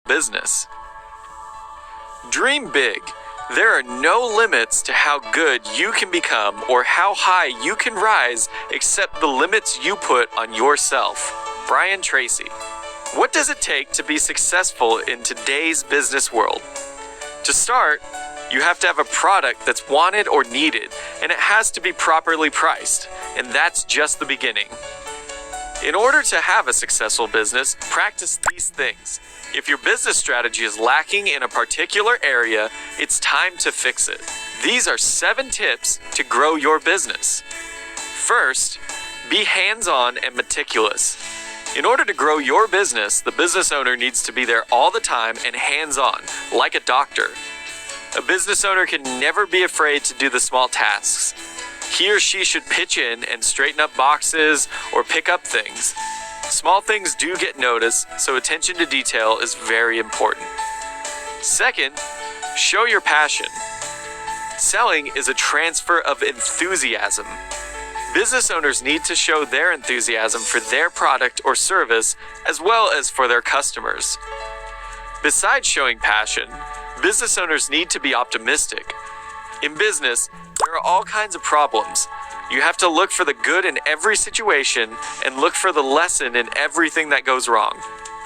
business. Dream big. There are no limits to how good you can become or how high you can rise except the limits you put on yourself. Brian Tracy. What does it take to be successful in today's business world? To start, you have to have a product that's wanted or needed, and it has to be properly priced, and that's just the beginning. In order to have a successful business, practice these things. If your business strategy is lacking in a particular area, it's time to fix it. These are 7 tips to grow your business. First, be hands-on and meticulous. In order to grow your business, the business owner needs to be there all the time and hands-on, like a doctor. A business owner can never be afraid to do the small tasks. He or she should pitch in and straighten up boxes or pick up things. Small things do get noticed, so attention to detail is very important. Second, show your passion. Selling is a transfer of enthusiasm. Business owners need to show their enthusiasm for their product or service as well as for their customers. Besides showing passion, business owners need to be optimistic. In business, there are all kinds of problems. You have to look for the good in every situation and look for the lesson in everything that goes wrong.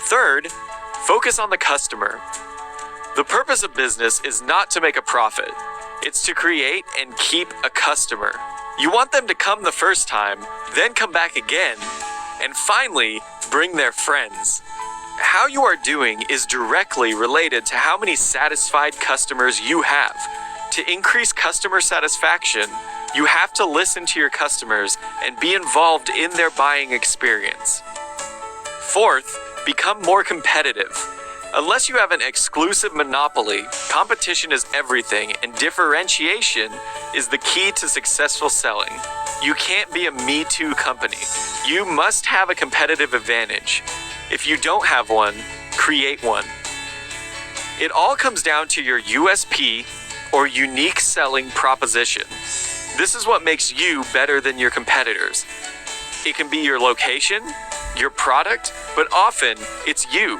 Third, focus on the customer. The purpose of business is not to make a profit. It's to create and keep a customer. You want them to come the first time, then come back again, and finally, bring their friends. How you are doing is directly related to how many satisfied customers you have. To increase customer satisfaction, you have to listen to your customers and be involved in their buying experience. Fourth, become more competitive. Unless you have an exclusive monopoly, competition is everything, and differentiation is the key to successful selling. You can't be a Me Too company. You must have a competitive advantage. If you don't have one, create one. It all comes down to your USP, or unique selling proposition. This is what makes you better than your competitors. It can be your location, your product, but often it's you.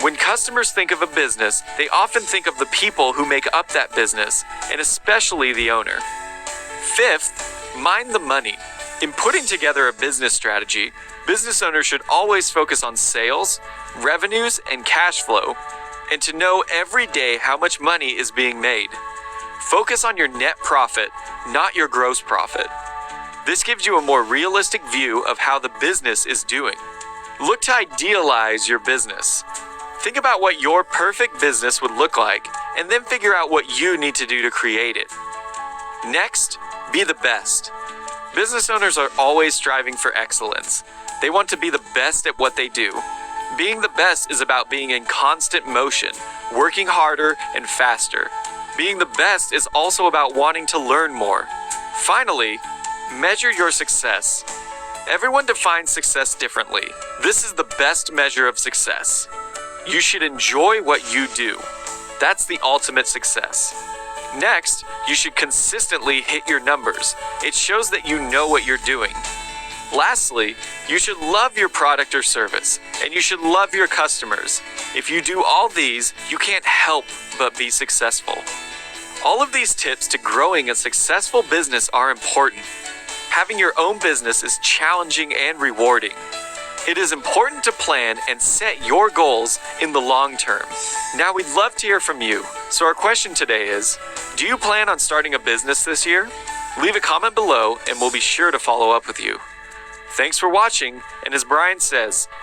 When customers think of a business, they often think of the people who make up that business, and especially the owner. Fifth, mind the money. In putting together a business strategy, business owners should always focus on sales, revenues, and cash flow, and to know every day how much money is being made. Focus on your net profit, not your gross profit. This gives you a more realistic view of how the business is doing. Look to idealize your business. Think about what your perfect business would look like, and then figure out what you need to do to create it. Next, be the best. Business owners are always striving for excellence. They want to be the best at what they do. Being the best is about being in constant motion, working harder and faster. Being the best is also about wanting to learn more. Finally, measure your success. Everyone defines success differently. This is the best measure of success. You should enjoy what you do. That's the ultimate success. Next, you should consistently hit your numbers. It shows that you know what you're doing. Lastly, you should love your product or service, and you should love your customers. If you do all these, you can't help but be successful. All of these tips to growing a successful business are important. Having your own business is challenging and rewarding. It is important to plan and set your goals in the long term. Now, we'd love to hear from you. So our question today is, do you plan on starting a business this year? Leave a comment below and we'll be sure to follow up with you. Thanks for watching, and as Brian says,